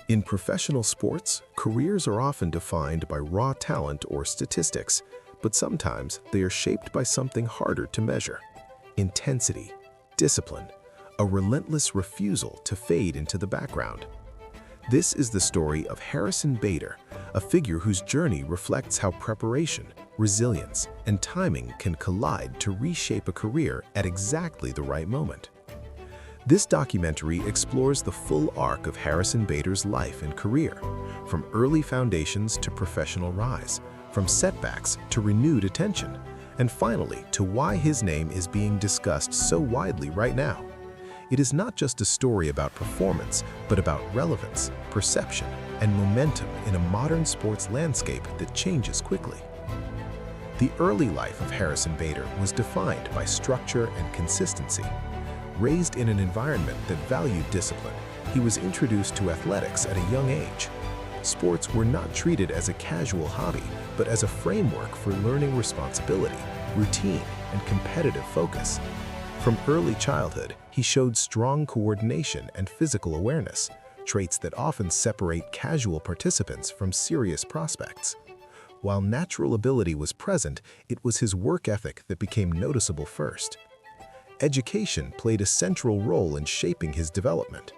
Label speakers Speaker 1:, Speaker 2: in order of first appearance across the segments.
Speaker 1: In professional sports, careers are often defined by raw talent or statistics, but sometimes they are shaped by something harder to measure: intensity, discipline, a relentless refusal to fade into the background. This is the story of Harrison Bader, a figure whose journey reflects how preparation, resilience, and timing can collide to reshape a career at exactly the right moment. This documentary explores the full arc of Harrison Bader's life and career, from early foundations to professional rise, from setbacks to renewed attention, and finally to why his name is being discussed so widely right now. It is not just a story about performance, but about relevance, perception, and momentum in a modern sports landscape that changes quickly. The early life of Harrison Bader was defined by structure and consistency. Raised in an environment that valued discipline, he was introduced to athletics at a young age. Sports were not treated as a casual hobby, but as a framework for learning responsibility, routine, and competitive focus. From early childhood, he showed strong coordination and physical awareness, traits that often separate casual participants from serious prospects. While natural ability was present, it was his work ethic that became noticeable first. Education played a central role in shaping his development.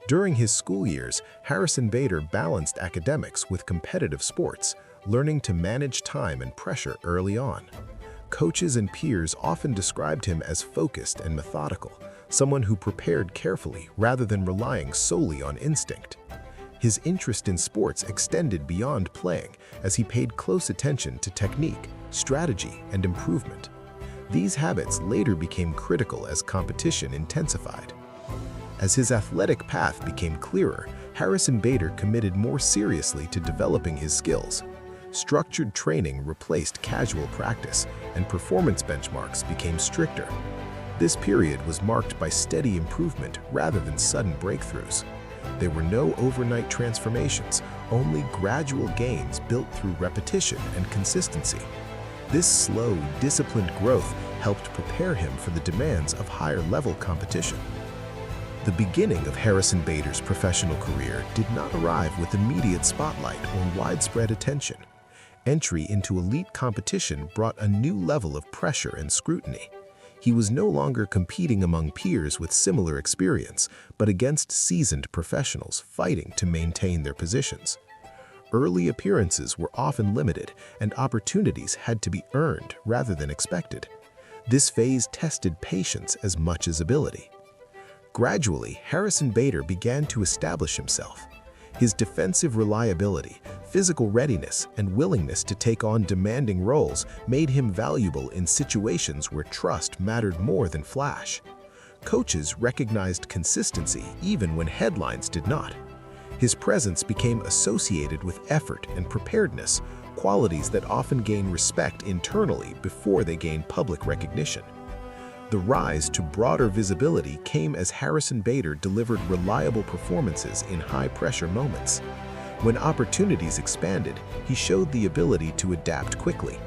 Speaker 1: During his school years, Harrison Bader balanced academics with competitive sports, learning to manage time and pressure early on. Coaches and peers often described him as focused and methodical, someone who prepared carefully rather than relying solely on instinct. His interest in sports extended beyond playing, as he paid close attention to technique, strategy, and improvement. These habits later became critical as competition intensified. As his athletic path became clearer, Harrison Bader committed more seriously to developing his skills. Structured training replaced casual practice, and performance benchmarks became stricter. This period was marked by steady improvement rather than sudden breakthroughs. There were no overnight transformations, only gradual gains built through repetition and consistency. This slow, disciplined growth helped prepare him for the demands of higher-level competition. The beginning of Harrison Bader's professional career did not arrive with immediate spotlight or widespread attention. Entry into elite competition brought a new level of pressure and scrutiny. He was no longer competing among peers with similar experience, but against seasoned professionals fighting to maintain their positions. Early appearances were often limited, and opportunities had to be earned rather than expected. This phase tested patience as much as ability. Gradually, Harrison Bader began to establish himself. His defensive reliability, physical readiness, and willingness to take on demanding roles made him valuable in situations where trust mattered more than flash. Coaches recognized consistency even when headlines did not. His presence became associated with effort and preparedness, qualities that often gain respect internally before they gain public recognition. The rise to broader visibility came as Harrison Bader delivered reliable performances in high-pressure moments. When opportunities expanded, he showed the ability to adapt quickly.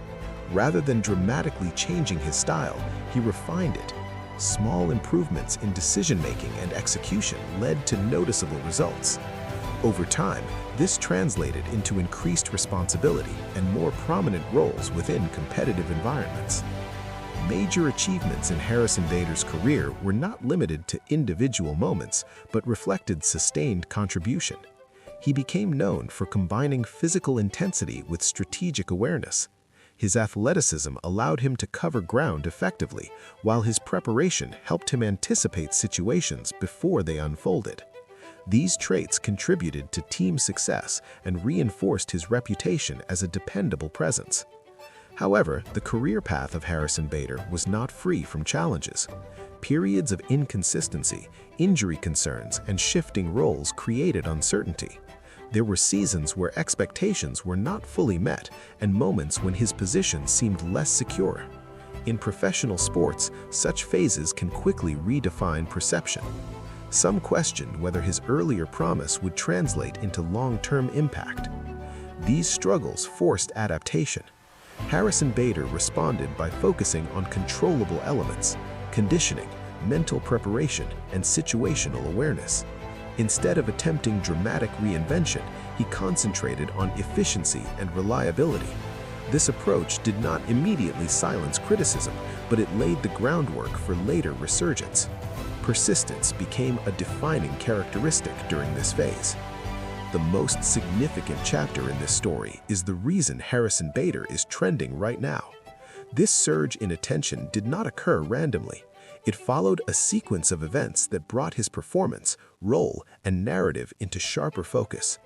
Speaker 1: Rather than dramatically changing his style, he refined it. Small improvements in decision-making and execution led to noticeable results. Over time, this translated into increased responsibility and more prominent roles within competitive environments. Major achievements in Harrison Bader's career were not limited to individual moments, but reflected sustained contribution. He became known for combining physical intensity with strategic awareness. His athleticism allowed him to cover ground effectively, while his preparation helped him anticipate situations before they unfolded. These traits contributed to team success and reinforced his reputation as a dependable presence. However, the career path of Harrison Bader was not free from challenges. Periods of inconsistency, injury concerns, and shifting roles created uncertainty. There were seasons where expectations were not fully met and moments when his position seemed less secure. In professional sports, such phases can quickly redefine perception. Some questioned whether his earlier promise would translate into long-term impact. These struggles forced adaptation. Harrison Bader responded by focusing on controllable elements: conditioning, mental preparation, and situational awareness. Instead of attempting dramatic reinvention, he concentrated on efficiency and reliability. This approach did not immediately silence criticism, but it laid the groundwork for later resurgence. Persistence became a defining characteristic during this phase. The most significant chapter in this story is the reason Harrison Bader is trending right now. This surge in attention did not occur randomly. It followed a sequence of events that brought his performance, role, and narrative into sharper focus.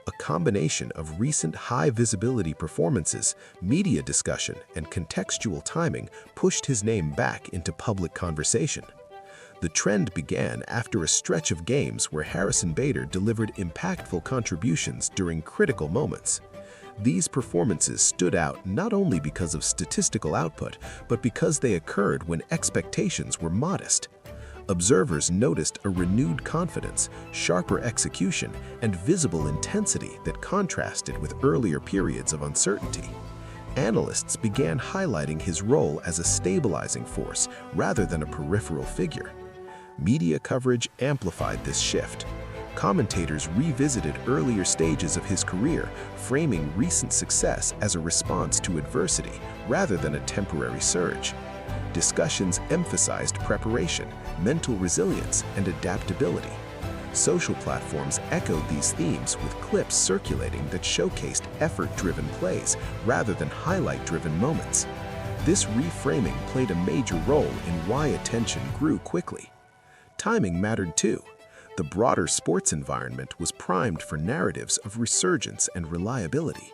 Speaker 1: A combination of recent high-visibility performances, media discussion, and contextual timing pushed his name back into public conversation. The trend began after a stretch of games where Harrison Bader delivered impactful contributions during critical moments. These performances stood out not only because of statistical output, but because they occurred when expectations were modest. Observers noticed a renewed confidence, sharper execution, and visible intensity that contrasted with earlier periods of uncertainty. Analysts began highlighting his role as a stabilizing force rather than a peripheral figure. Media coverage amplified this shift. Commentators revisited earlier stages of his career, framing recent success as a response to adversity rather than a temporary surge. Discussions emphasized preparation, mental resilience, and adaptability. Social platforms echoed these themes with clips circulating that showcased effort-driven plays rather than highlight-driven moments. This reframing played a major role in why attention grew quickly. Timing mattered too. The broader sports environment was primed for narratives of resurgence and reliability.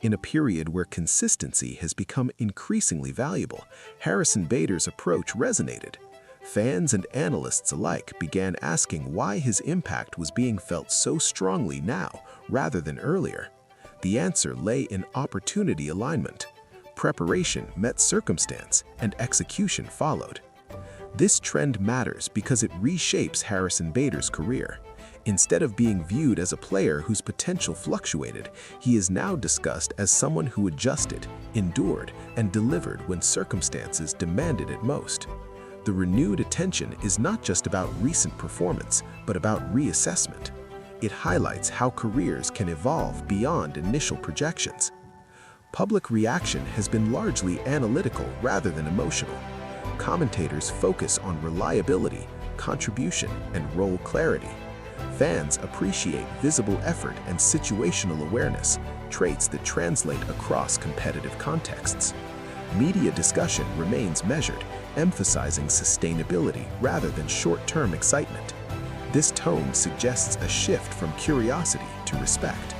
Speaker 1: In a period where consistency has become increasingly valuable, Harrison Bader's approach resonated. Fans and analysts alike began asking why his impact was being felt so strongly now rather than earlier. The answer lay in opportunity alignment. Preparation met circumstance, and execution followed. This trend matters because it reshapes Harrison Bader's career. Instead of being viewed as a player whose potential fluctuated, he is now discussed as someone who adjusted, endured, and delivered when circumstances demanded it most. The renewed attention is not just about recent performance, but about reassessment. It highlights how careers can evolve beyond initial projections. Public reaction has been largely analytical rather than emotional. Commentators focus on reliability, contribution, and role clarity. Fans appreciate visible effort and situational awareness, traits that translate across competitive contexts. Media discussion remains measured, emphasizing sustainability rather than short-term excitement. This tone suggests a shift from curiosity to respect.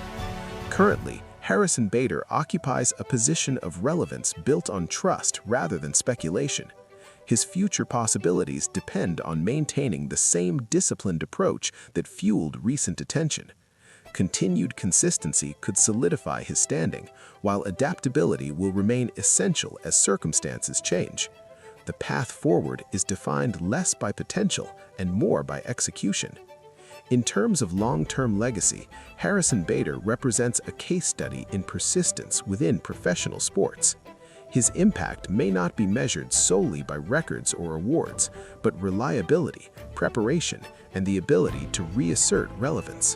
Speaker 1: Currently, Harrison Bader occupies a position of relevance built on trust rather than speculation. His future possibilities depend on maintaining the same disciplined approach that fueled recent attention. Continued consistency could solidify his standing, while adaptability will remain essential as circumstances change. The path forward is defined less by potential and more by execution. In terms of long-term legacy, Harrison Bader represents a case study in persistence within professional sports. His impact may not be measured solely by records or awards, but reliability, preparation, and the ability to reassert relevance.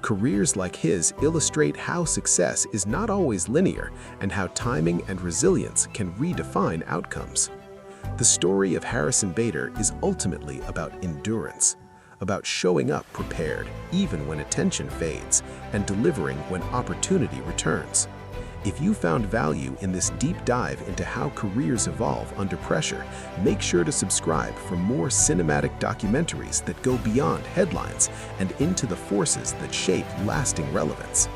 Speaker 1: Careers like his illustrate how success is not always linear and how timing and resilience can redefine outcomes. The story of Harrison Bader is ultimately about endurance, about showing up prepared even when attention fades and delivering when opportunity returns. If you found value in this deep dive into how careers evolve under pressure, make sure to subscribe for more cinematic documentaries that go beyond headlines and into the forces that shape lasting relevance.